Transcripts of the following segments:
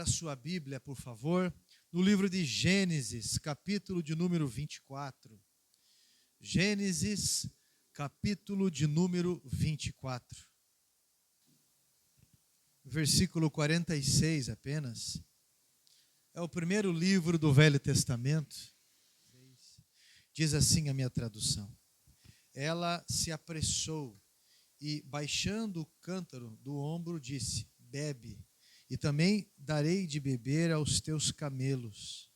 a sua Bíblia, por favor, no livro de Gênesis, capítulo de número 24. Gênesis, capítulo de número 24. Versículo 46 apenas. É o primeiro livro do Velho Testamento. Diz assim a minha tradução. Ela se apressou e, baixando o cântaro do ombro, disse: bebe, e também darei de beber aos teus camelos.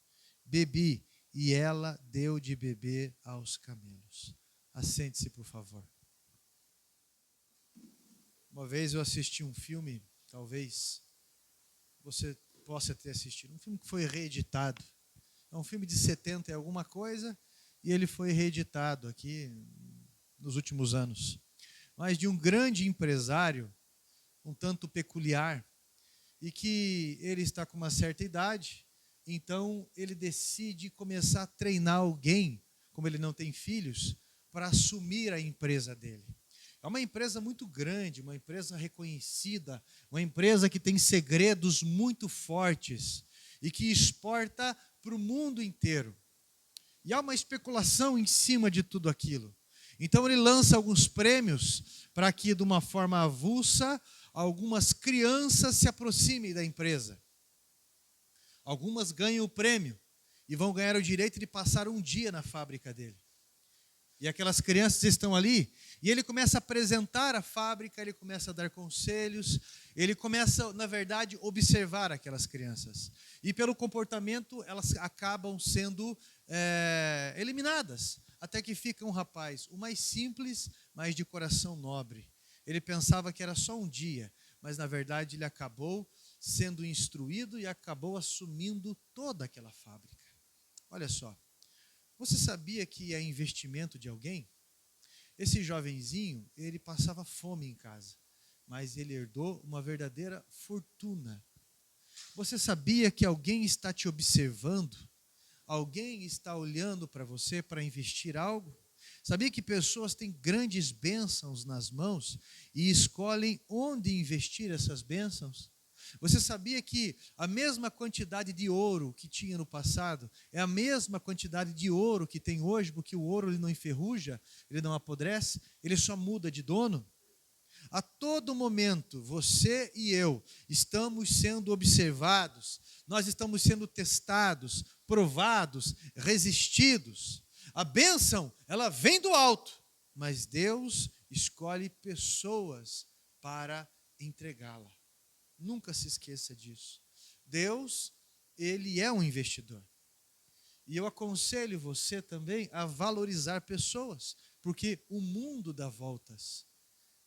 Bebi, e ela deu de beber aos camelos. Assente-se, por favor. Uma vez eu assisti um filme, talvez você possa ter assistido, um filme que foi reeditado. É um filme de 70 e alguma coisa, e ele foi reeditado aqui nos últimos anos. Mas de um grande empresário, um tanto peculiar, e que ele está com uma certa idade, então ele decide começar a treinar alguém, como ele não tem filhos, para assumir a empresa dele. É uma empresa muito grande, uma empresa reconhecida, uma empresa que tem segredos muito fortes e que exporta para o mundo inteiro. E há uma especulação em cima de tudo aquilo. Então ele lança alguns prêmios para que, de uma forma avulsa, algumas crianças se aproximem da empresa. Algumas ganham o prêmio e vão ganhar o direito de passar um dia na fábrica dele. E aquelas crianças estão ali, e ele começa a apresentar a fábrica, ele começa a dar conselhos, ele começa, na verdade, a observar aquelas crianças. E pelo comportamento, elas acabam sendo eliminadas, até que fica um rapaz, o mais simples, mas de coração nobre. Ele pensava que era só um dia, mas na verdade ele acabou sendo instruído e acabou assumindo toda aquela fábrica. Olha só, você sabia que é investimento de alguém? Esse jovenzinho, ele passava fome em casa, mas ele herdou uma verdadeira fortuna. Você sabia que alguém está te observando? Alguém está olhando para você para investir algo? Sabia que pessoas têm grandes bênçãos nas mãos e escolhem onde investir essas bênçãos? Você sabia que a mesma quantidade de ouro que tinha no passado é a mesma quantidade de ouro que tem hoje, porque o ouro ele não enferruja, ele não apodrece, ele só muda de dono? A todo momento, você e eu estamos sendo observados, nós estamos sendo testados, provados, resistidos. A bênção, ela vem do alto, mas Deus escolhe pessoas para entregá-la. Nunca se esqueça disso. Deus, ele é um investidor. E eu aconselho você também a valorizar pessoas, porque o mundo dá voltas.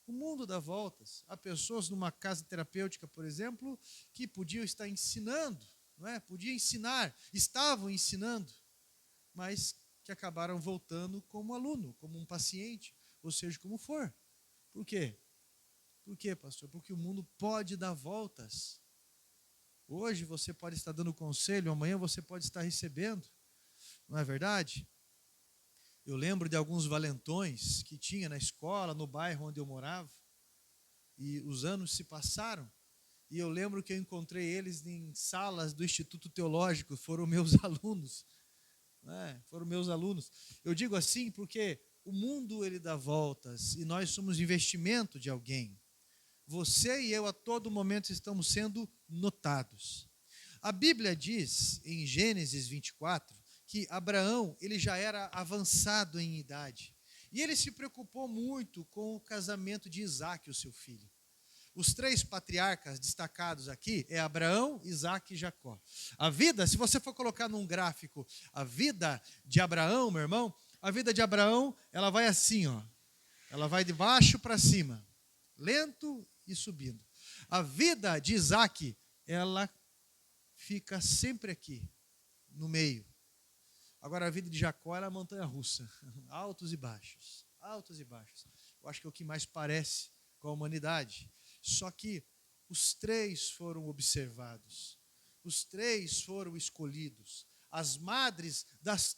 O mundo dá voltas. Há pessoas numa casa terapêutica, por exemplo, que podiam estar ensinando, não é? Podiam ensinar, estavam ensinando, mas que acabaram voltando como aluno, como um paciente, ou seja, como for. Por quê? Por quê, pastor? Porque o mundo pode dar voltas. Hoje você pode estar dando conselho, amanhã você pode estar recebendo. Não é verdade? Eu lembro de alguns valentões que tinha na escola, no bairro onde eu morava. E os anos se passaram. E eu lembro que eu encontrei eles em salas do Instituto Teológico, foram meus alunos. Foram meus alunos. Eu digo assim porque o mundo ele dá voltas e nós somos investimento de alguém. Você e eu a todo momento estamos sendo notados. A Bíblia diz em Gênesis 24 que Abraão ele já era avançado em idade. E ele se preocupou muito com o casamento de Isaque, o seu filho. Os três patriarcas destacados aqui é Abraão, Isaque e Jacó. A vida, se você for colocar num gráfico, a vida de Abraão, meu irmão, a vida de Abraão, ela vai assim, ó. Ela vai de baixo para cima, lento e subindo. A vida de Isaque, ela fica sempre aqui, no meio. Agora a vida de Jacó é a montanha-russa, altos e baixos, altos e baixos. Eu acho que é o que mais parece com a humanidade. Só que os três foram observados, os três foram escolhidos. As madres as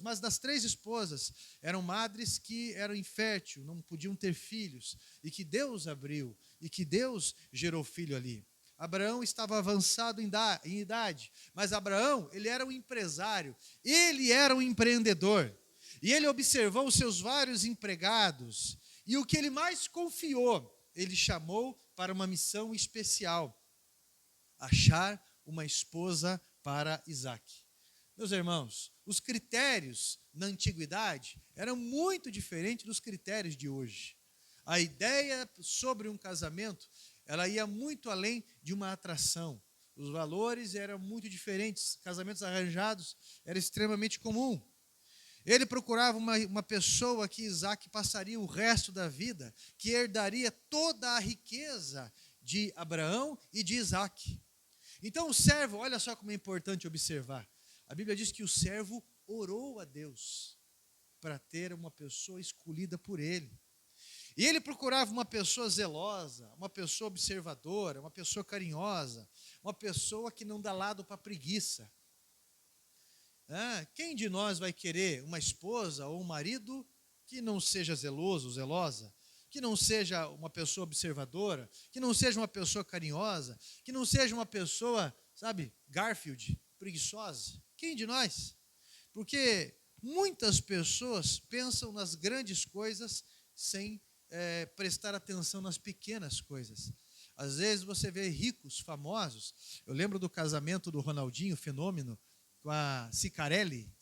madres das três esposas, eram madres que eram inférteis, não podiam ter filhos, e que Deus abriu, e que Deus gerou filho ali. Abraão estava avançado em idade, mas Abraão, ele era um empresário, ele era um empreendedor. E ele observou os seus vários empregados, e o que ele mais confiou, ele chamou para uma missão especial: achar uma esposa para Isaque. Meus irmãos, os critérios na antiguidade eram muito diferentes dos critérios de hoje. A ideia sobre um casamento, ela ia muito além de uma atração. Os valores eram muito diferentes, casamentos arranjados era extremamente comum. Ele procurava uma pessoa que Isaque passaria o resto da vida, que herdaria toda a riqueza de Abraão e de Isaque. Então o servo, olha só como é importante observar. A Bíblia diz que o servo orou a Deus para ter uma pessoa escolhida por ele. E ele procurava uma pessoa zelosa, uma pessoa observadora, uma pessoa carinhosa, uma pessoa que não dá lado para preguiça. Quem de nós vai querer uma esposa ou um marido que não seja zeloso, zelosa, que não seja uma pessoa observadora, que não seja uma pessoa carinhosa, que não seja uma pessoa, sabe, Garfield, preguiçosa? Quem de nós? Porque muitas pessoas pensam nas grandes coisas sem prestar atenção nas pequenas coisas. Às vezes você vê ricos, famosos. Eu lembro do casamento do Ronaldinho, fenômeno, com a Cicarelli,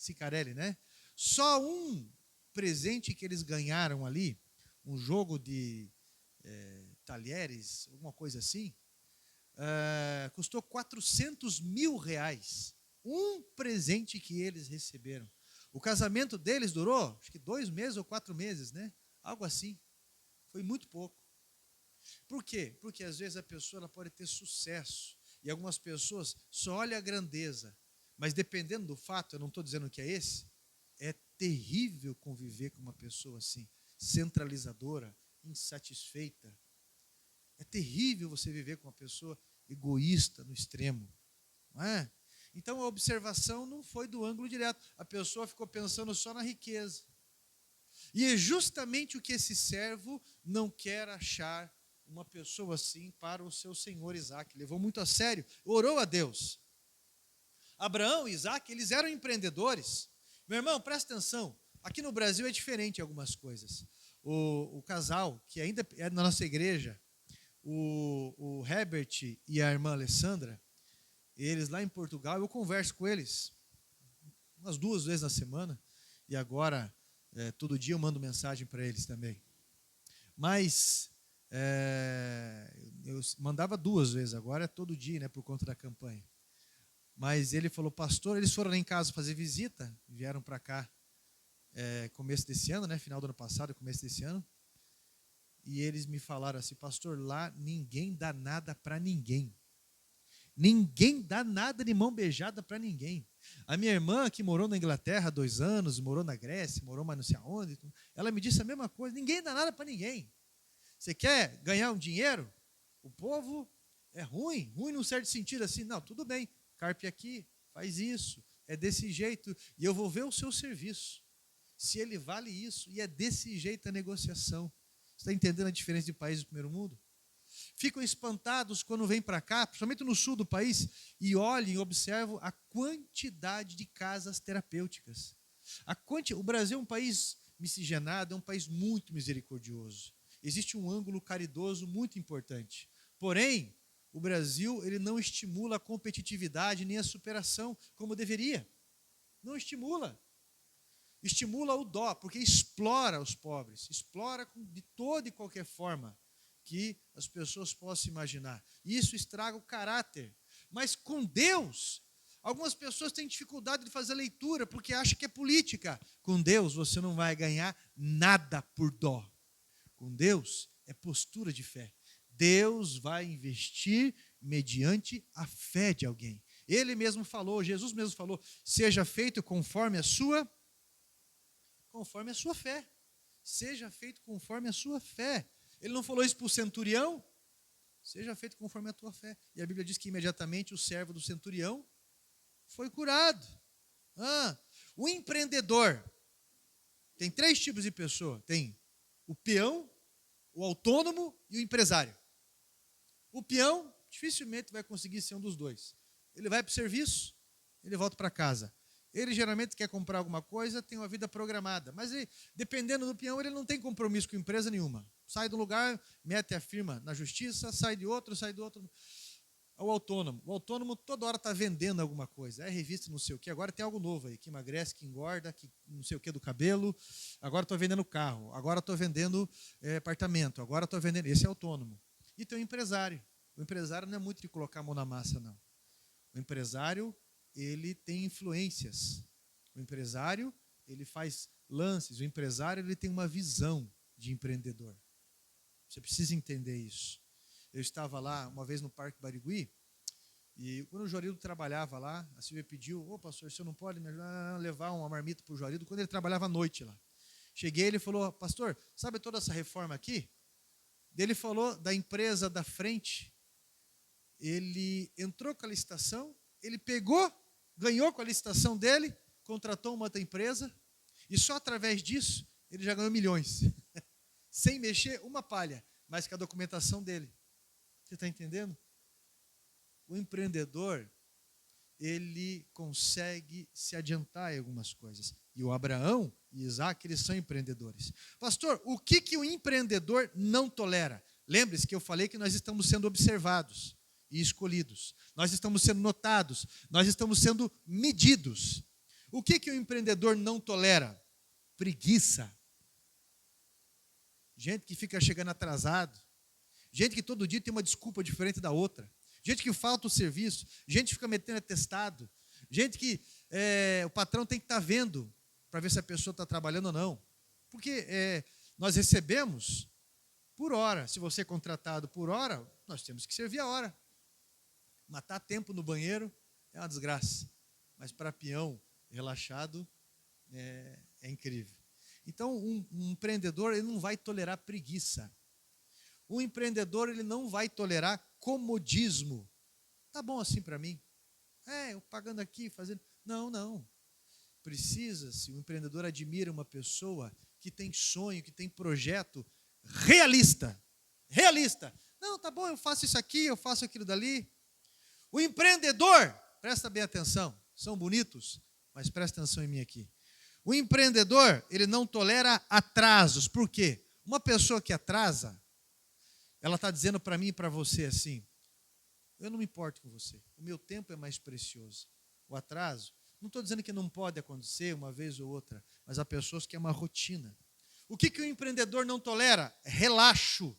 né? Só um presente que eles ganharam ali, um jogo de talheres, alguma coisa assim, custou 400 mil reais. Um presente que eles receberam. O casamento deles durou, acho que 2 meses ou 4 meses, né? Algo assim. Foi muito pouco. Por quê? Porque às vezes a pessoa ela pode ter sucesso. E algumas pessoas só olham a grandeza. Mas dependendo do fato, eu não estou dizendo que é esse, é terrível conviver com uma pessoa assim, centralizadora, insatisfeita. É terrível você viver com uma pessoa egoísta no extremo. Não é? Então a observação não foi do ângulo direto. A pessoa ficou pensando só na riqueza. E é justamente o que esse servo não quer achar uma pessoa assim para o seu senhor Isaque. Levou muito a sério, orou a Deus. Abraão e Isaque, eles eram empreendedores. Meu irmão, presta atenção. Aqui no Brasil é diferente em algumas coisas. O casal, que ainda é na nossa igreja, o Herbert e a irmã Alessandra, eles lá em Portugal, eu converso com eles umas 2 vezes na semana, e agora, todo dia eu mando mensagem para eles também. Mas eu mandava 2 vezes, agora é todo dia, né, por conta da campanha. Mas ele falou, pastor, eles foram lá em casa fazer visita, vieram para cá começo desse ano, né, final do ano passado, começo desse ano, e eles me falaram assim, pastor, lá ninguém dá nada para ninguém. Ninguém dá nada de mão beijada para ninguém. A minha irmã, que morou na Inglaterra há 2 anos, morou na Grécia, morou mais não sei aonde, ela me disse a mesma coisa, ninguém dá nada para ninguém. Você quer ganhar um dinheiro? O povo é ruim num certo sentido assim, não, tudo bem, carpe aqui, faz isso, é desse jeito, e eu vou ver o seu serviço, se ele vale isso, e é desse jeito a negociação. Você está entendendo a diferença de países do primeiro mundo? Ficam espantados quando vêm para cá, principalmente no sul do país, e olhem e observam a quantidade de casas terapêuticas. O Brasil é um país miscigenado, é um país muito misericordioso. Existe um ângulo caridoso muito importante. Porém, o Brasil ele não estimula a competitividade nem a superação como deveria. Não estimula. Estimula o dó, porque explora os pobres. Explora de toda e qualquer forma que as pessoas possam imaginar. Isso estraga o caráter. Mas com Deus, algumas pessoas têm dificuldade de fazer leitura porque acham que é política. Com Deus você não vai ganhar nada por dó. Com Deus é postura de fé. Deus vai investir mediante a fé de alguém. Ele mesmo falou, Jesus mesmo falou, seja feito conforme a sua fé. Seja feito conforme a sua fé. Ele não falou isso para o centurião? Seja feito conforme a tua fé. E a Bíblia diz que imediatamente o servo do centurião foi curado. O empreendedor. Tem 3 tipos de pessoa. Tem o peão, o autônomo e o empresário. O peão dificilmente vai conseguir ser um dos dois. Ele vai para o serviço, ele volta para casa. Ele geralmente quer comprar alguma coisa, tem uma vida programada. Mas ele, dependendo do peão, ele não tem compromisso com empresa nenhuma. Sai de um lugar, mete a firma na justiça, sai de outro, sai do outro. O autônomo toda hora está vendendo alguma coisa. É revista não sei o quê. Agora tem algo novo aí, que emagrece, que engorda, que não sei o quê do cabelo. Agora estou vendendo carro. Agora estou vendendo apartamento. Agora estou vendendo... Esse é autônomo. E tem o empresário. O empresário não é muito de colocar a mão na massa, não. O empresário, ele tem influências. O empresário, ele faz lances. O empresário, ele tem uma visão de empreendedor. Você precisa entender isso. Eu estava lá uma vez no Parque Barigui, e quando o Jorildo trabalhava lá, a Silvia pediu, ô pastor, o senhor não pode me ajudar a levar uma marmita para o Jorildo, quando ele trabalhava à noite lá. Cheguei, ele falou, pastor, sabe toda essa reforma aqui? Ele falou da empresa da frente, ele entrou com a licitação, ele pegou, ganhou com a licitação dele, contratou uma outra empresa, e só através disso ele já ganhou milhões, sem mexer uma palha, mas com a documentação dele. Você está entendendo? O empreendedor, ele consegue se adiantar em algumas coisas. E o Abraão e Isaac, eles são empreendedores. Pastor, o que o empreendedor não tolera? Lembre-se que eu falei que nós estamos sendo observados e escolhidos. Nós estamos sendo notados. Nós estamos sendo medidos. O que o empreendedor não tolera? Preguiça. Gente que fica chegando atrasado. Gente que todo dia tem uma desculpa diferente da outra. Gente que falta o serviço. Gente que fica metendo atestado. Gente que o patrão tem que estar vendo para ver se a pessoa está trabalhando ou não. Porque nós recebemos por hora. Se você é contratado por hora, nós temos que servir a hora. Matar tempo no banheiro é uma desgraça. Mas para peão relaxado é incrível. Então, um empreendedor ele não vai tolerar preguiça. Um empreendedor ele não vai tolerar comodismo. Tá bom assim para mim? Eu pagando aqui, fazendo... Não. Precisa-se, o empreendedor admira uma pessoa que tem sonho, que tem projeto realista. Realista. Não, tá bom, eu faço isso aqui, eu faço aquilo dali. O empreendedor, presta bem atenção, são bonitos, mas presta atenção em mim aqui. O empreendedor, ele não tolera atrasos. Por quê? Uma pessoa que atrasa, ela está dizendo para mim e para você assim, eu não me importo com você, o meu tempo é mais precioso. O atraso, não estou dizendo que não pode acontecer uma vez ou outra, mas há pessoas que é uma rotina. O que o empreendedor não tolera? Relaxo.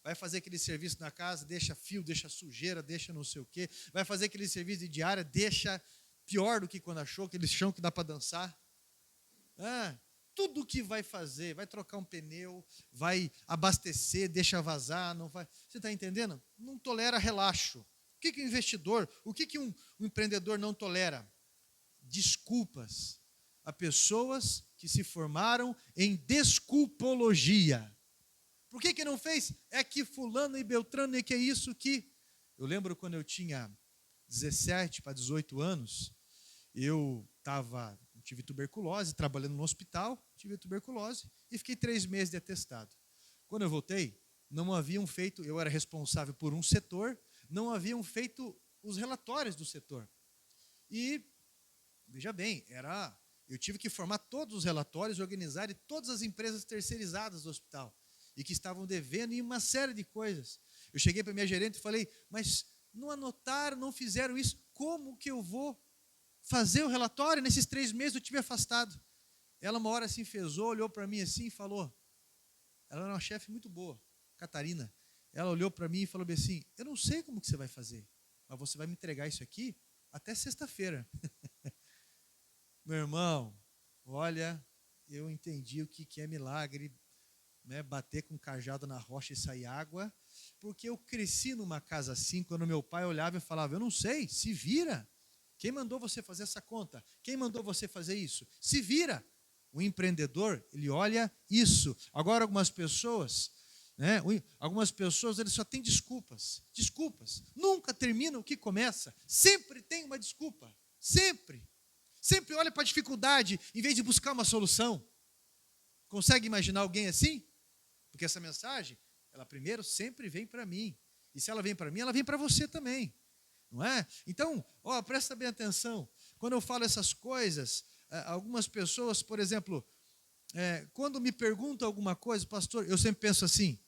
Vai fazer aquele serviço na casa, deixa fio, deixa sujeira, deixa não sei o quê. Vai fazer aquele serviço de diária, deixa pior do que quando achou, aquele chão que dá para dançar. Tudo que vai fazer, vai trocar um pneu, vai abastecer, deixa vazar, não vai. Você está entendendo? Não tolera relaxo. O que o investidor, o que um empreendedor não tolera? Desculpas a pessoas que se formaram em desculpologia. Por que não fez? É que fulano e beltrano, e que é isso que... Eu lembro quando eu tinha 17 para 18 anos, eu tive tuberculose, trabalhando no hospital, tive tuberculose e fiquei 3 meses de atestado. Quando eu voltei, não haviam feito, eu era responsável por um setor, não haviam feito os relatórios do setor. E, veja bem, eu tive que formar todos os relatórios, organizar de todas as empresas terceirizadas do hospital e que estavam devendo em uma série de coisas. Eu cheguei para a minha gerente e falei, mas não anotaram, não fizeram isso, como que eu vou fazer o relatório? Nesses 3 meses eu tive afastado. Ela uma hora se enfezou, olhou para mim assim e falou, ela era uma chefe muito boa, Catarina, ela olhou para mim e falou assim, eu não sei como que você vai fazer, mas você vai me entregar isso aqui até sexta-feira. Meu irmão, olha, eu entendi o que é milagre, né, bater com cajado na rocha e sair água, porque eu cresci numa casa assim, quando meu pai olhava e falava, eu não sei, se vira. Quem mandou você fazer essa conta? Quem mandou você fazer isso? Se vira. O empreendedor, ele olha isso. Agora, algumas pessoas, eles só têm desculpas. Desculpas. Nunca termina o que começa. Sempre tem uma desculpa. Sempre. Sempre olha para a dificuldade, em vez de buscar uma solução. Consegue imaginar alguém assim? Porque essa mensagem, ela primeiro sempre vem para mim. E se ela vem para mim, ela vem para você também. Não é? Então, presta bem atenção. Quando eu falo essas coisas, algumas pessoas, por exemplo, quando me perguntam alguma coisa, pastor, eu sempre penso assim,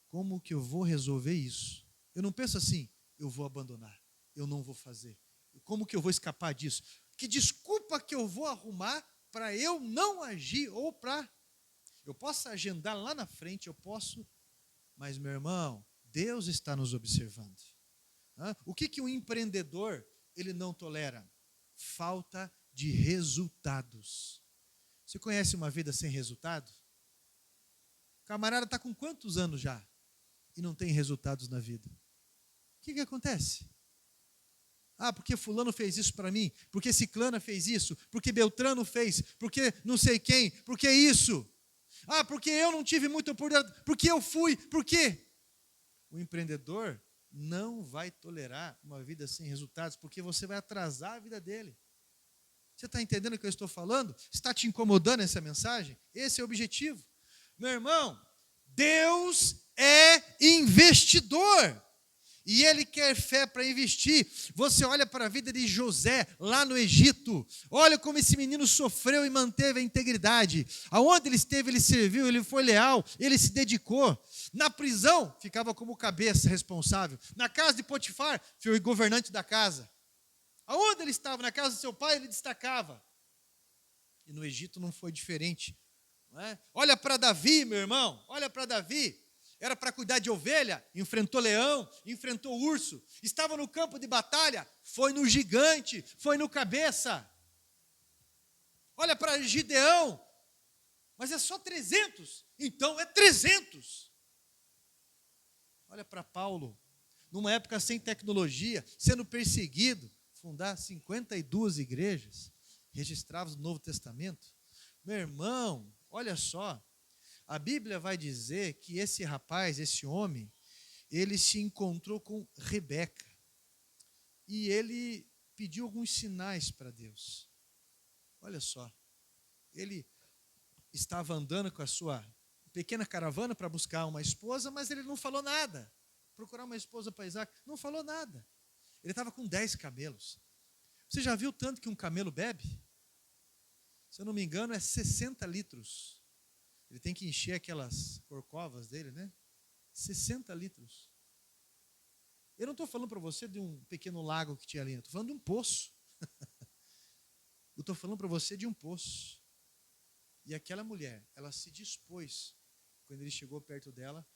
como que eu vou resolver isso? Eu não penso assim, eu vou abandonar, eu não vou fazer. Como que eu vou escapar disso? Que desculpa que eu vou arrumar para eu não agir ou para... Eu posso agendar lá na frente, eu posso... Mas, meu irmão, Deus está nos observando. O que um empreendedor ele não tolera? Falta de resultados. Você conhece uma vida sem resultado? O camarada está com quantos anos já? E não tem resultados na vida. O que acontece? Porque fulano fez isso para mim, porque ciclana fez isso, porque Beltrano fez, porque não sei quem, porque isso. Porque eu não tive muita oportunidade, porque eu fui, por quê? O empreendedor não vai tolerar uma vida sem resultados, porque você vai atrasar a vida dele. Você está entendendo o que eu estou falando? Está te incomodando essa mensagem? Esse é o objetivo. Meu irmão, Deus é investidor. E Ele quer fé para investir. Você olha para a vida de José, lá no Egito. Olha como esse menino sofreu e manteve a integridade. Aonde ele esteve, ele serviu, ele foi leal, ele se dedicou. Na prisão, ficava como cabeça responsável. Na casa de Potifar, foi o governante da casa. Aonde ele estava, na casa do seu pai, ele destacava. E no Egito não foi diferente. Não é? Olha para Davi, meu irmão, olha para Davi. Era para cuidar de ovelha, enfrentou leão, enfrentou urso, estava no campo de batalha, foi no gigante, foi no cabeça. Olha para Gideão, mas é só 300, então é 300. Olha para Paulo, numa época sem tecnologia, sendo perseguido, fundar 52 igrejas, registradas no Novo Testamento. Meu irmão, olha só. A Bíblia vai dizer que esse rapaz, esse homem, ele se encontrou com Rebeca. E ele pediu alguns sinais para Deus. Olha só. Ele estava andando com a sua pequena caravana para buscar uma esposa, mas ele não falou nada. Procurar uma esposa para Isaac, não falou nada. Ele estava com 10 camelos. Você já viu tanto que um camelo bebe? Se eu não me engano, é 60 litros. Ele tem que encher aquelas corcovas dele, né? 60 litros. Eu não estou falando para você de um pequeno lago que tinha ali, eu estou falando de um poço. Eu estou falando para você de um poço. E aquela mulher, ela se dispôs, quando ele chegou perto dela,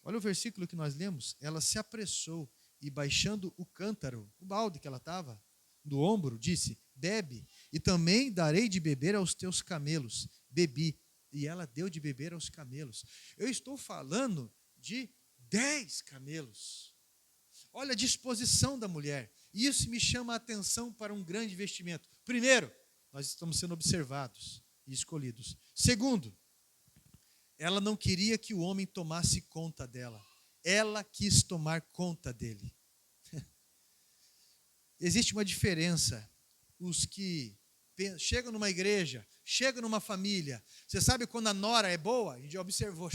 olha o versículo que nós lemos, ela se apressou e baixando o cântaro, o balde que ela estava, do ombro, disse, bebe, e também darei de beber aos teus camelos. Bebi. E ela deu de beber aos camelos. Eu estou falando de 10 camelos. Olha a disposição da mulher. E isso me chama a atenção para um grande investimento. Primeiro, nós estamos sendo observados e escolhidos. Segundo, ela não queria que o homem tomasse conta dela. Ela quis tomar conta dele. Existe uma diferença. Os que chegam numa igreja, chegam numa família. Você sabe quando a nora é boa? A gente já observou.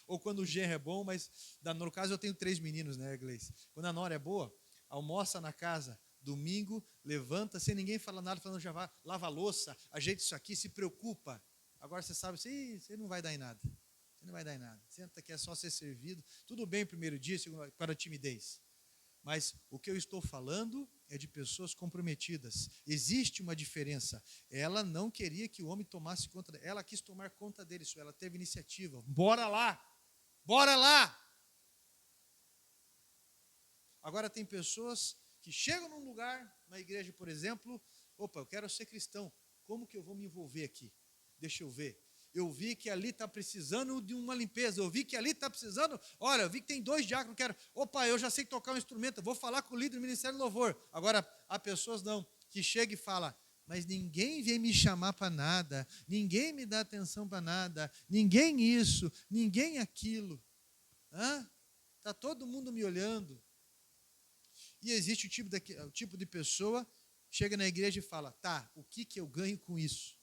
Ou quando o genro é bom, mas no caso eu tenho 3 meninos, né, Gleice? Quando a nora é boa, almoça na casa, domingo, levanta, sem ninguém falar nada, falando já vai, lava a louça, ajeita isso aqui, se preocupa. Agora você sabe, você não vai dar em nada. Você não vai dar em nada. Senta que é só ser servido. Tudo bem o primeiro dia, segundo, para a timidez. Mas o que eu estou falando é de pessoas comprometidas. Existe uma diferença. Ela não queria que o homem tomasse conta dela. Ela quis tomar conta dele. Ela teve iniciativa. Bora lá! Bora lá! Agora tem pessoas que chegam num lugar, na igreja, por exemplo, opa, eu quero ser cristão. Como que eu vou me envolver aqui? Deixa eu ver. Eu vi que ali está precisando de uma limpeza, eu vi que ali está precisando, olha, eu vi que tem 2 diáconos, opa, eu já sei tocar um instrumento, eu vou falar com o líder do Ministério do Louvor. Agora, há pessoas não, que chegam e falam, mas ninguém vem me chamar para nada, ninguém me dá atenção para nada, ninguém isso, ninguém aquilo. Está todo mundo me olhando. E existe o tipo de pessoa, chega na igreja e fala, tá, o que eu ganho com isso?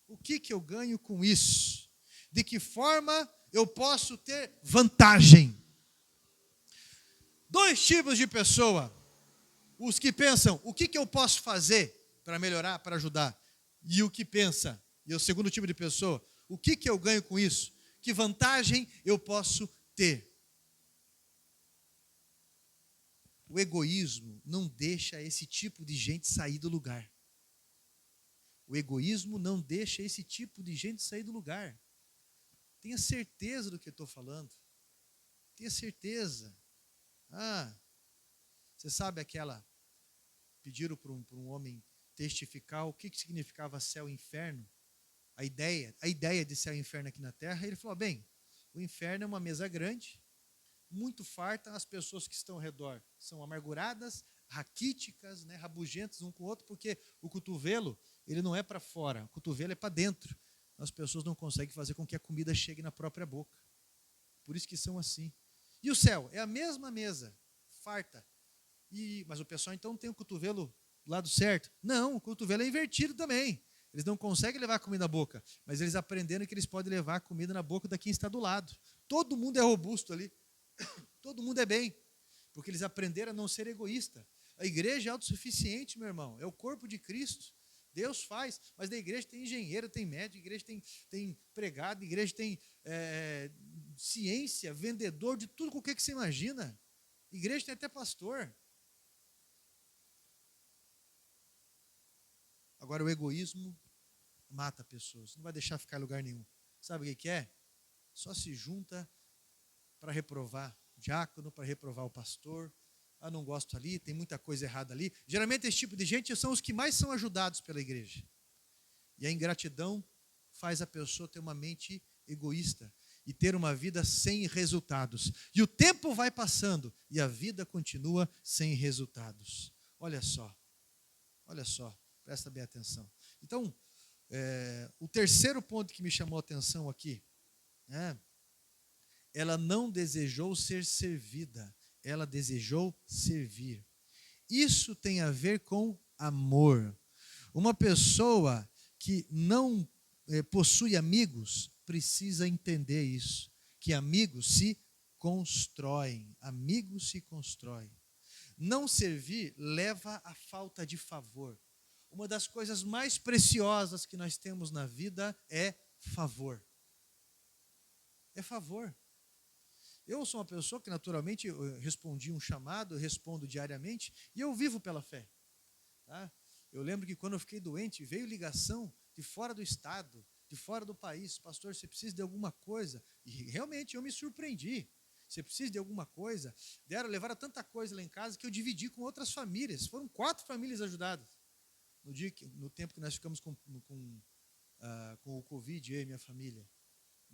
O que eu ganho com isso? De que forma eu posso ter vantagem? Dois tipos de pessoa. Os que pensam, o que eu posso fazer para melhorar, para ajudar? E o que pensa, e o segundo tipo de pessoa, o que eu ganho com isso? Que vantagem eu posso ter? O egoísmo não deixa esse tipo de gente sair do lugar. O egoísmo não deixa esse tipo de gente sair do lugar. Tenha certeza do que eu estou falando. Tenha certeza. Você sabe aquela... Pediram para um homem testificar o que significava céu e inferno. A ideia de céu e inferno aqui na terra. Ele falou, bem, o inferno é uma mesa grande, muito farta, as pessoas que estão ao redor são amarguradas, raquíticas, né, rabugentas um com o outro, porque o cotovelo, ele não é para fora, o cotovelo é para dentro. As pessoas não conseguem fazer com que a comida chegue na própria boca. Por isso que são assim. E o céu? É a mesma mesa, farta. Mas o pessoal então tem o cotovelo do lado certo? Não, o cotovelo é invertido também. Eles não conseguem levar a comida na boca, mas eles aprenderam que eles podem levar a comida na boca da quem está do lado. Todo mundo é robusto ali. Todo mundo é bem, porque eles aprenderam a não ser egoísta. A igreja é autossuficiente, meu irmão, é o corpo de Cristo. Deus faz, mas na igreja tem engenheiro, tem médico, igreja tem pregado, igreja tem ciência, vendedor, de tudo com o que você imagina. Igreja tem até pastor. Agora o egoísmo mata pessoas, não vai deixar ficar em lugar nenhum. Sabe o que é? Só se junta para reprovar o diácono, para reprovar o pastor. Não gosto ali, tem muita coisa errada ali. Geralmente esse tipo de gente são os que mais são ajudados pela igreja. E a ingratidão faz a pessoa ter uma mente egoísta e ter uma vida sem resultados. E o tempo vai passando e a vida continua sem resultados. Olha só, presta bem atenção. Então, o terceiro ponto que me chamou a atenção aqui, ela não desejou ser servida, ela desejou servir. Isso tem a ver com amor. Uma pessoa que não possui amigos precisa entender isso, que amigos se constroem, amigos se constroem. Não servir leva à falta de favor. Uma das coisas mais preciosas que nós temos na vida é favor. É favor. Eu sou uma pessoa que naturalmente eu respondi um chamado, eu respondo diariamente e eu vivo pela fé. Tá? Eu lembro que quando eu fiquei doente, veio ligação de fora do estado, de fora do país. Pastor, você precisa de alguma coisa? E realmente eu me surpreendi. Você precisa de alguma coisa? Levaram tanta coisa lá em casa que eu dividi com outras famílias. Foram 4 famílias ajudadas. No tempo que nós ficamos com o Covid, eu e minha família.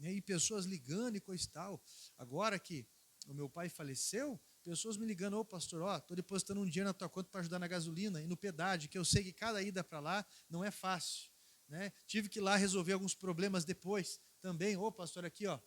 E pessoas ligando e coisa e tal. Agora que o meu pai faleceu, pessoas me ligando, pastor, estou depositando um dinheiro na tua conta para ajudar na gasolina e no pedágio, que eu sei que cada ida para lá não é fácil. Né? Tive que ir lá resolver alguns problemas depois também. Pastor, aqui, eu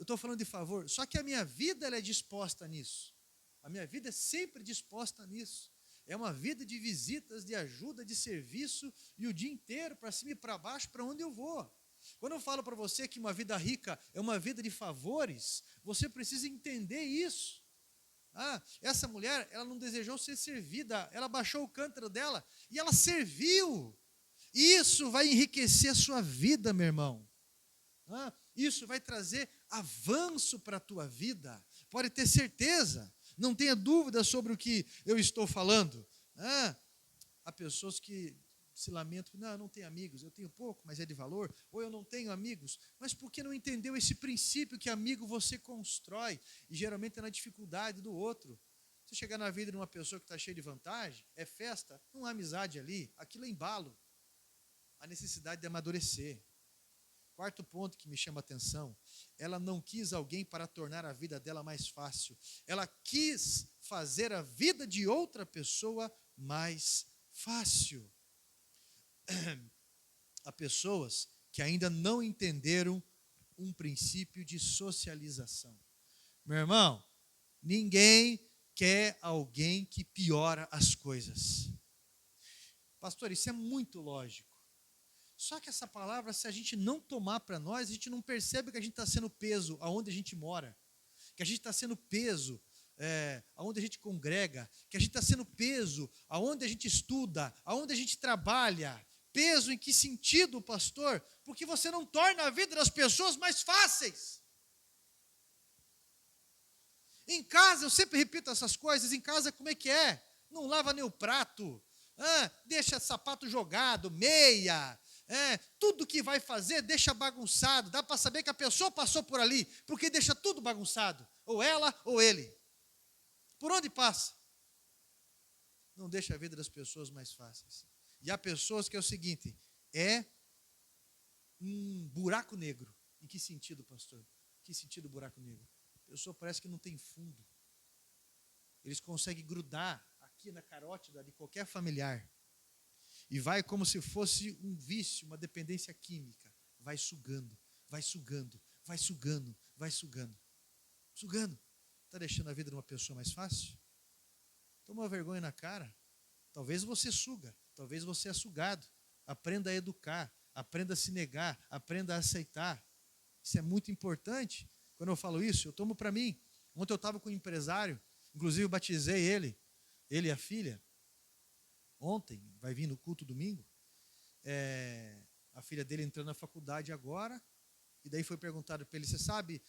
estou falando de favor. Só que a minha vida ela é disposta nisso. A minha vida é sempre disposta nisso. É uma vida de visitas, de ajuda, de serviço, e o dia inteiro, para cima e para baixo, para onde eu vou. Quando eu falo para você que uma vida rica é uma vida de favores, você precisa entender isso. Essa mulher, ela não desejou ser servida, ela baixou o cântaro dela e ela serviu. Isso vai enriquecer a sua vida, meu irmão. Isso vai trazer avanço para a tua vida. Pode ter certeza, não tenha dúvida sobre o que eu estou falando. Há pessoas que se lamentam, eu não tenho amigos, eu tenho pouco, mas é de valor, ou eu não tenho amigos, mas por que não entendeu esse princípio que amigo você constrói, e geralmente é na dificuldade do outro. Você chegar na vida de uma pessoa que está cheia de vantagem, é festa, não há amizade ali, aquilo é embalo, a necessidade de amadurecer. Quarto ponto que me chama a atenção, ela não quis alguém para tornar a vida dela mais fácil, ela quis fazer a vida de outra pessoa mais fácil. Há pessoas que ainda não entenderam um princípio de socialização. Meu irmão, ninguém quer alguém que piora as coisas. Pastor, isso é muito lógico. Só que essa palavra, se a gente não tomar para nós, a gente não percebe que a gente está sendo peso aonde a gente mora. Que a gente está sendo peso aonde a gente congrega, que a gente está sendo peso, aonde a gente estuda, aonde a gente trabalha. Peso em que sentido, pastor? Porque você não torna a vida das pessoas mais fáceis. Em casa, eu sempre repito essas coisas, em casa como é que é? Não lava nem o prato, deixa sapato jogado, meia, tudo que vai fazer deixa bagunçado. Dá para saber que a pessoa passou por ali, porque deixa tudo bagunçado, ou ela ou ele. Por onde passa? Não deixa a vida das pessoas mais fáceis. E há pessoas que é o seguinte, é um buraco negro. Em que sentido, pastor? Em que sentido buraco negro? A pessoa parece que não tem fundo. Eles conseguem grudar aqui na carótida de qualquer familiar. E vai como se fosse um vício, uma dependência química. Vai sugando, vai sugando, vai sugando, vai sugando. Sugando. Está deixando a vida de uma pessoa mais fácil? Toma vergonha na cara. Talvez você suga, talvez você é sugado. Aprenda a educar, aprenda a se negar, aprenda a aceitar. Isso é muito importante. Quando eu falo isso, eu tomo para mim. Ontem eu estava com um empresário, inclusive eu batizei ele e a filha. Ontem, vai vir no culto domingo. A filha dele entrando na faculdade agora. E daí foi perguntado para ele, você sabe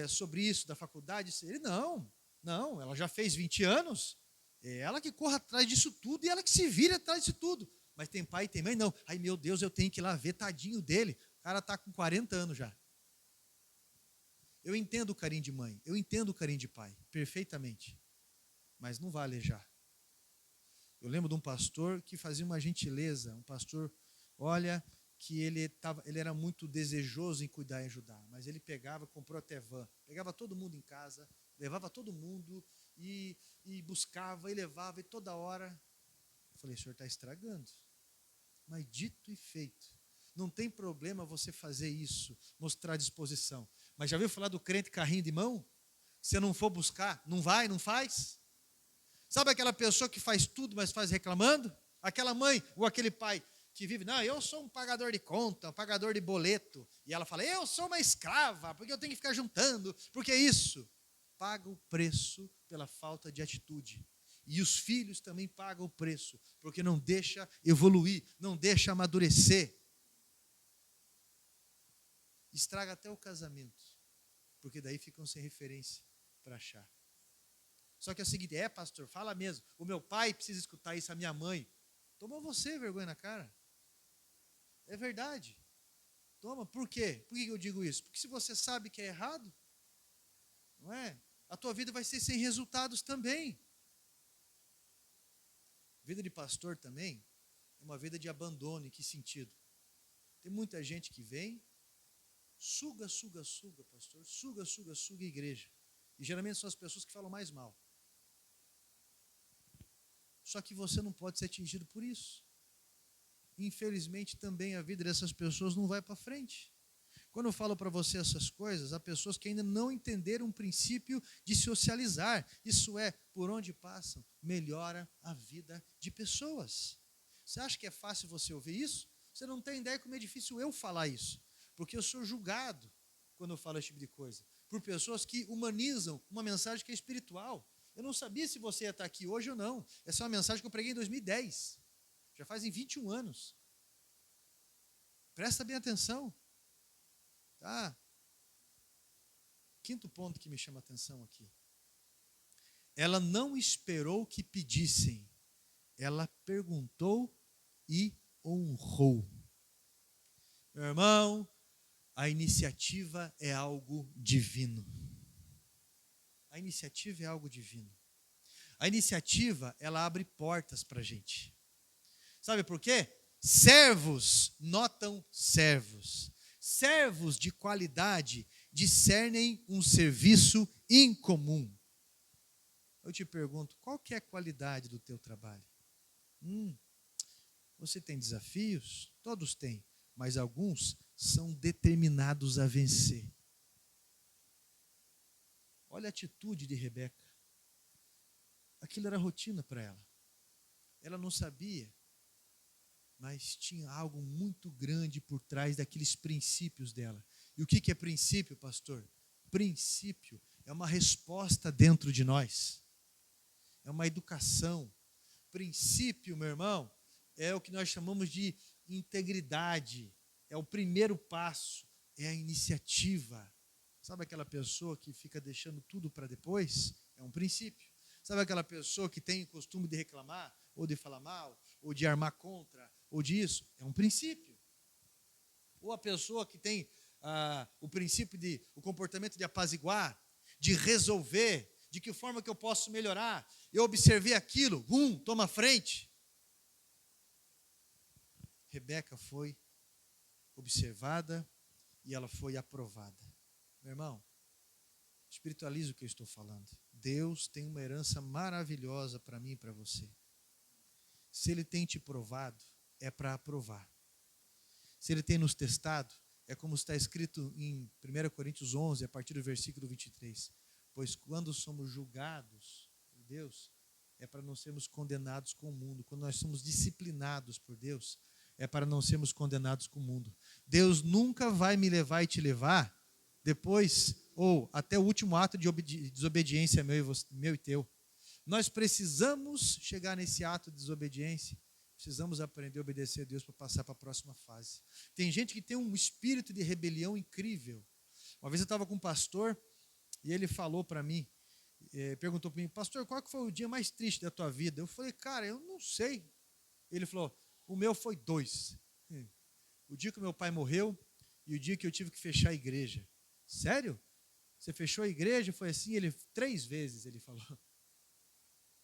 sobre isso da faculdade? Ele, não, ela já fez 20 anos. É ela que corre atrás disso tudo e ela que se vira atrás disso tudo. Mas tem pai e tem mãe? Não. Ai, meu Deus, eu tenho que ir lá ver, tadinho dele. O cara está com 40 anos já. Eu entendo o carinho de mãe, eu entendo o carinho de pai, perfeitamente. Mas não vai alejar. Eu lembro de um pastor que fazia uma gentileza, um pastor, olha, que ele era muito desejoso em cuidar e ajudar, mas ele comprou até van, pegava todo mundo em casa, levava todo mundo e buscava e levava e toda hora. Eu falei, o senhor está estragando. Mas dito e feito, não tem problema você fazer isso, mostrar disposição. Mas já ouviu falar do crente carrinho de mão? Se não for buscar, não vai, não faz? Sabe aquela pessoa que faz tudo, mas faz reclamando? Aquela mãe ou aquele pai que vive, não, eu sou um pagador de conta, um pagador de boleto. E ela fala, eu sou uma escrava, porque eu tenho que ficar juntando, porque isso. Paga o preço pela falta de atitude. E os filhos também pagam o preço, porque não deixa evoluir, não deixa amadurecer. Estraga até o casamento, porque daí ficam sem referência para achar. Só que é o seguinte, pastor, fala mesmo, o meu pai precisa escutar isso, a minha mãe. Toma você vergonha na cara. É verdade. Toma, por quê? Por que eu digo isso? Porque se você sabe que é errado, não é? A tua vida vai ser sem resultados também. Vida de pastor também é uma vida de abandono. Em que sentido? Tem muita gente que vem, suga, pastor, suga a igreja. E geralmente são as pessoas que falam mais mal. Só que você não pode ser atingido por isso. Infelizmente também a vida dessas pessoas não vai para frente. Quando eu falo para você essas coisas, há pessoas que ainda não entenderam o princípio de socializar. Isso é, por onde passam, melhora a vida de pessoas. Você acha que é fácil você ouvir isso? Você não tem ideia como é difícil eu falar isso. Porque eu sou julgado quando eu falo esse tipo de coisa. Por pessoas que humanizam uma mensagem que é espiritual. Eu não sabia se você ia estar aqui hoje ou não. Essa é uma mensagem que eu preguei em 2010. Já fazem 21 anos. Presta bem atenção. Tá? Quinto ponto que me chama a atenção aqui. Ela não esperou que pedissem. Ela perguntou e honrou. Meu irmão, a iniciativa é algo divino. A iniciativa é algo divino. A iniciativa, ela abre portas para a gente. Sabe por quê? Servos notam servos. Servos de qualidade discernem um serviço incomum. Eu te pergunto, qual que é a qualidade do teu trabalho? Você tem desafios? Todos têm, mas alguns são determinados a vencer. Olha a atitude de Rebeca. Aquilo era rotina para ela. Ela não sabia, mas tinha algo muito grande por trás daqueles princípios dela. E o que é princípio, pastor? Princípio é uma resposta dentro de nós. É uma educação. Princípio, meu irmão, é o que nós chamamos de integridade. É o primeiro passo, é a iniciativa. Sabe aquela pessoa que fica deixando tudo para depois? É um princípio. Sabe aquela pessoa que tem o costume de reclamar, ou de falar mal, ou de armar contra, ou disso? É um princípio. Ou a pessoa que tem o comportamento de apaziguar, de resolver, de que forma que eu posso melhorar. Eu observei aquilo, toma frente. Rebeca foi observada e ela foi aprovada. Meu irmão, espiritualize o que eu estou falando. Deus tem uma herança maravilhosa para mim e para você. Se Ele tem te provado, é para aprovar. Se Ele tem nos testado, é como está escrito em 1 Coríntios 11, a partir do versículo 23. Pois quando somos julgados por Deus, é para não sermos condenados com o mundo. Quando nós somos disciplinados por Deus, é para não sermos condenados com o mundo. Deus nunca vai me levar e te levar depois, ou até o último ato de desobediência meu e teu. Nós precisamos chegar nesse ato de desobediência. Precisamos aprender a obedecer a Deus para passar para a próxima fase. Tem gente que tem um espírito de rebelião incrível. Uma vez eu estava com um pastor e ele falou para mim, perguntou para mim, pastor, qual que foi o dia mais triste da tua vida? Eu falei, cara, eu não sei. Ele falou, o meu foi 2. O dia que meu pai morreu e o dia que eu tive que fechar a igreja. Sério? Você fechou a igreja? Foi assim? 3 vezes, ele falou.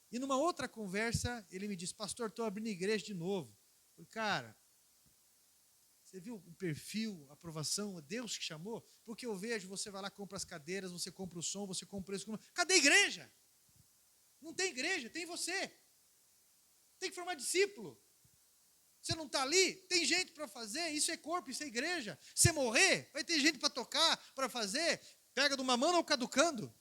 E numa outra conversa, ele me disse, pastor, estou abrindo a igreja de novo. Eu falei, cara, você viu o perfil, a aprovação, Deus que chamou? Porque eu vejo, você vai lá, compra as cadeiras, você compra o som, você compra isso. Cadê a igreja? Não tem igreja, tem você. Tem que formar discípulo. Você não está ali? Tem gente para fazer, isso é corpo, isso é igreja. Você morrer, vai ter gente para tocar, para fazer. Pega de uma mão ou caducando.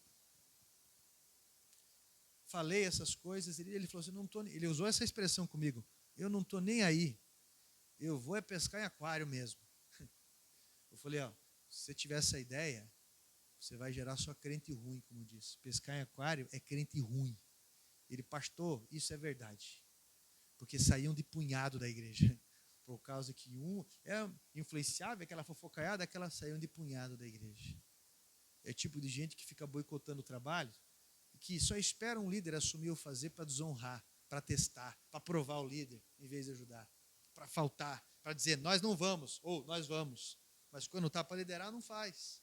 Falei essas coisas, ele falou assim, ele usou essa expressão comigo, eu não estou nem aí, eu vou pescar em aquário mesmo. Eu falei, se você tiver essa ideia, você vai gerar só crente ruim, como disse. Pescar em aquário é crente ruim. Ele, pastor, isso é verdade. Porque saíam de punhado da igreja. Por causa que um é influenciável, aquela fofocaiada, aquela saíam de punhado da igreja. É o tipo de gente que fica boicotando o trabalho, que só espera um líder assumir ou fazer para desonrar, para testar, para provar o líder, em vez de ajudar, para faltar, para dizer, nós não vamos, ou nós vamos. Mas quando está para liderar, não faz.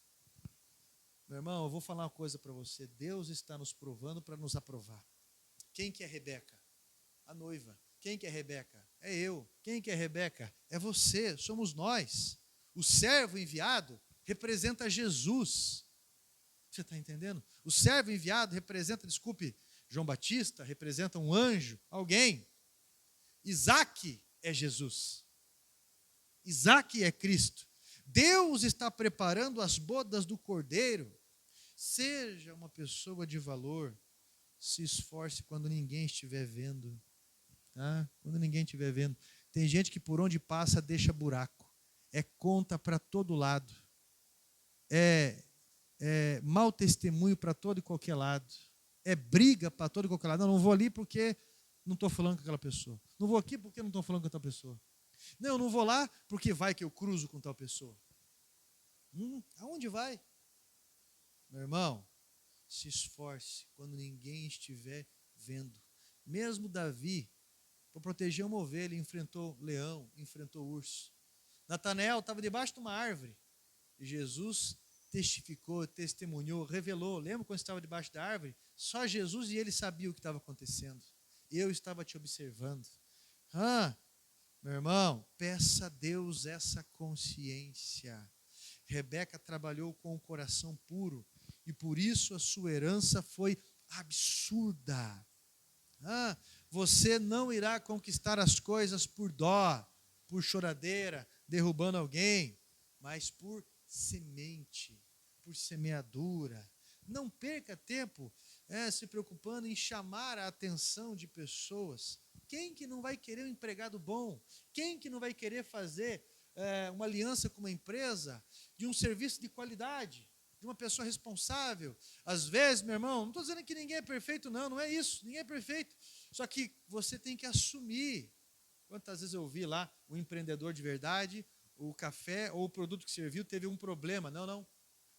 Meu irmão, eu vou falar uma coisa para você. Deus está nos provando para nos aprovar. Quem que é Rebeca? A noiva. Quem que é Rebeca? É eu. Quem que é Rebeca? É você, somos nós. O servo enviado representa Jesus. Você está entendendo? O servo enviado representa, João Batista, representa um anjo, alguém. Isaac é Jesus. Isaac é Cristo. Deus está preparando as bodas do Cordeiro. Seja uma pessoa de valor. Se esforce quando ninguém estiver vendo. Tá? Quando ninguém estiver vendo. Tem gente que por onde passa deixa buraco. É conta para todo lado. É mau testemunho para todo e qualquer lado. É briga para todo e qualquer lado. Não vou ali porque não estou falando com aquela pessoa. Não vou aqui porque não estou falando com tal pessoa. Não, eu não vou lá porque vai que eu cruzo com tal pessoa. Aonde vai? Meu irmão, se esforce quando ninguém estiver vendo. Mesmo Davi, para proteger uma ovelha, enfrentou leão, enfrentou urso. Natanael estava debaixo de uma árvore. E Jesus testificou, testemunhou, revelou. Lembra quando estava debaixo da árvore? Só Jesus e ele sabia o que estava acontecendo. Eu estava te observando. Meu irmão, peça a Deus essa consciência. Rebeca trabalhou com o coração puro e por isso a sua herança foi absurda. Você não irá conquistar as coisas por dó, por choradeira, derrubando alguém, mas por semente, por semeadura. Não perca tempo se preocupando em chamar a atenção de pessoas. Quem que não vai querer um empregado bom? Quem que não vai querer fazer uma aliança com uma empresa de um serviço de qualidade? de uma pessoa responsável. Às vezes, meu irmão, não estou dizendo que ninguém é perfeito, não é isso, ninguém é perfeito. Só que você tem que assumir. Quantas vezes eu vi lá um empreendedor de verdade, o café ou o produto que serviu teve um problema. Não.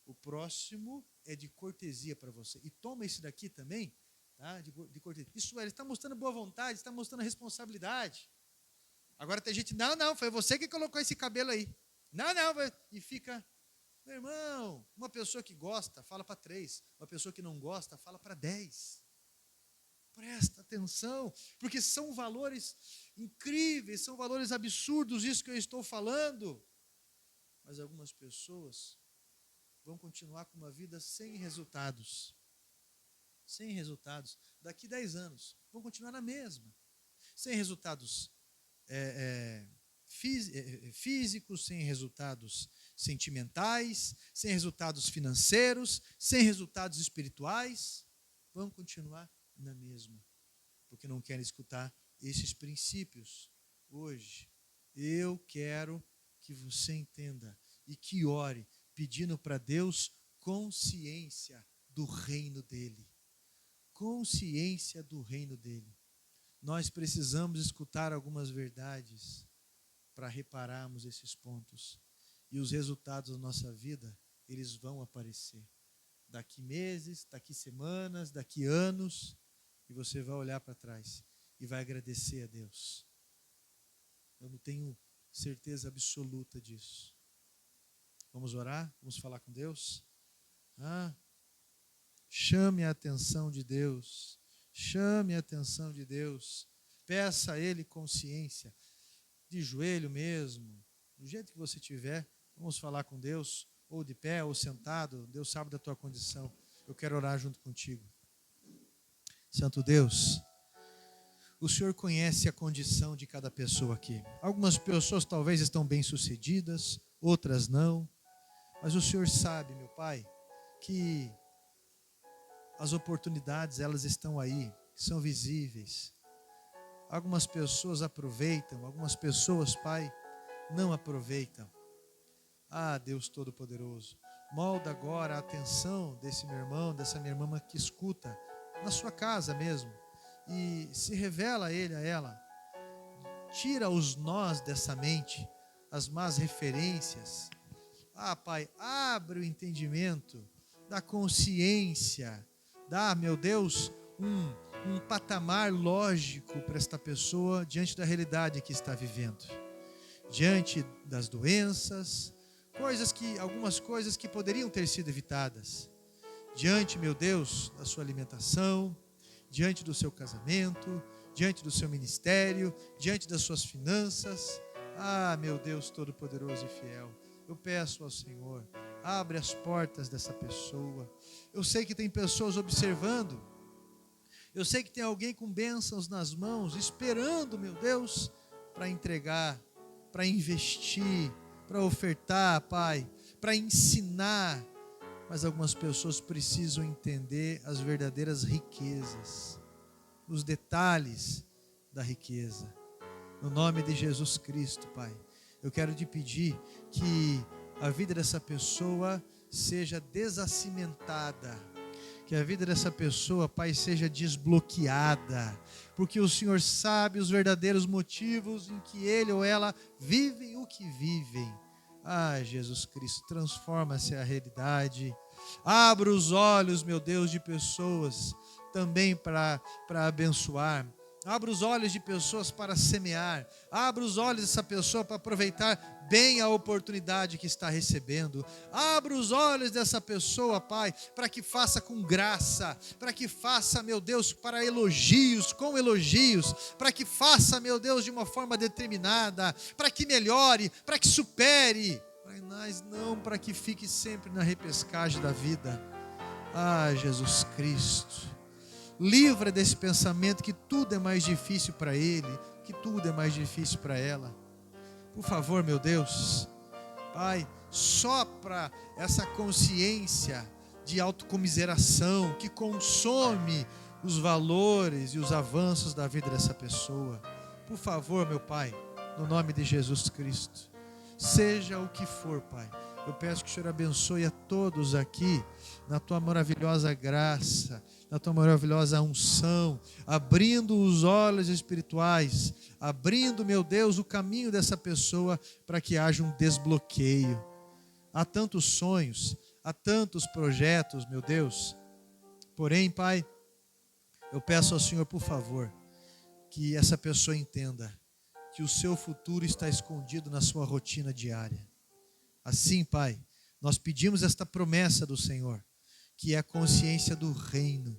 O próximo é de cortesia para você. E toma esse daqui também, tá? De cortesia. Isso ele está mostrando boa vontade, está mostrando responsabilidade. Agora tem gente, não, foi você que colocou esse cabelo aí. Não, e fica, meu irmão, uma pessoa que gosta, fala para 3. Uma pessoa que não gosta, fala para 10. Presta atenção, porque são valores incríveis, são valores absurdos, isso que eu estou falando. Mas algumas pessoas vão continuar com uma vida sem resultados. Sem resultados. Daqui 10 anos, vão continuar na mesma. Sem resultados físicos, sem resultados sentimentais, sem resultados financeiros, sem resultados espirituais. Vão continuar na mesma. Porque não querem escutar esses princípios. Hoje, eu quero que você entenda e que ore, pedindo para Deus consciência do reino dele. Consciência do reino dele. Nós precisamos escutar algumas verdades para repararmos esses pontos. E os resultados da nossa vida, eles vão aparecer. Daqui meses, daqui semanas, daqui anos, e você vai olhar para trás e vai agradecer a Deus. Eu não tenho certeza absoluta disso. Vamos orar? Vamos falar com Deus? Chame a atenção de Deus. Chame a atenção de Deus. Peça a Ele consciência. De joelho mesmo. Do jeito que você tiver. Vamos falar com Deus. Ou de pé, ou sentado. Deus sabe da tua condição. Eu quero orar junto contigo. Santo Deus, o Senhor conhece a condição de cada pessoa aqui. Algumas pessoas talvez estão bem-sucedidas, outras não. Mas o Senhor sabe, meu Pai, que as oportunidades, elas estão aí, são visíveis. Algumas pessoas aproveitam, algumas pessoas, Pai, não aproveitam. Deus Todo-Poderoso, molda agora a atenção desse meu irmão, dessa minha irmã que escuta, na sua casa mesmo, e se revela a ele, a ela. Tira os nós dessa mente, as más referências. Pai, abre o entendimento, dá consciência, dá, meu Deus, um patamar lógico para esta pessoa diante da realidade que está vivendo. Diante das doenças, algumas coisas que poderiam ter sido evitadas. Diante, meu Deus, da sua alimentação, diante do seu casamento, diante do seu ministério, diante das suas finanças. Meu Deus Todo-Poderoso e fiel, eu peço ao Senhor, abre as portas dessa pessoa. Eu sei que tem pessoas observando, eu sei que tem alguém com bênçãos nas mãos, esperando, meu Deus, para entregar, para investir, para ofertar, Pai, para ensinar. Mas algumas pessoas precisam entender as verdadeiras riquezas, os detalhes da riqueza. No nome de Jesus Cristo, Pai, eu quero te pedir que a vida dessa pessoa seja desacimentada, que a vida dessa pessoa, Pai, seja desbloqueada, porque o Senhor sabe os verdadeiros motivos em que ele ou ela vivem o que vivem. Jesus Cristo, transforma-se a realidade. Abra os olhos, meu Deus, de pessoas também para abençoar. Abra os olhos de pessoas para semear. Abra os olhos dessa pessoa para aproveitar bem a oportunidade que está recebendo. Abra os olhos dessa pessoa, Pai, para que faça com graça, para que faça, meu Deus, para elogios, com elogios, para que faça, meu Deus, de uma forma determinada, para que melhore, para que supere, mas não para que fique sempre na repescagem da vida. Jesus Cristo, livra desse pensamento que tudo é mais difícil para ele, que tudo é mais difícil para ela. Por favor, meu Deus, Pai, sopra essa consciência de autocomiseração que consome os valores e os avanços da vida dessa pessoa. Por favor, meu Pai, no nome de Jesus Cristo, seja o que for, Pai, Eu peço que o Senhor abençoe a todos aqui, na tua maravilhosa graça, na tua maravilhosa unção, abrindo os olhos espirituais, abrindo, meu Deus, o caminho dessa pessoa para que haja um desbloqueio. Há tantos sonhos, há tantos projetos, meu Deus. Porém, Pai, eu peço ao Senhor, por favor, que essa pessoa entenda que o seu futuro está escondido na sua rotina diária. Assim, Pai, nós pedimos esta promessa do Senhor, que é a consciência do reino,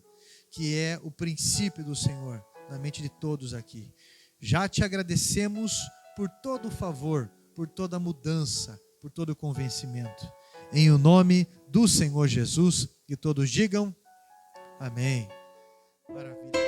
que é o princípio do Senhor na mente de todos aqui. Já te agradecemos por todo o favor, por toda a mudança, por todo o convencimento. Em o nome do Senhor Jesus, que todos digam amém. Maravilha.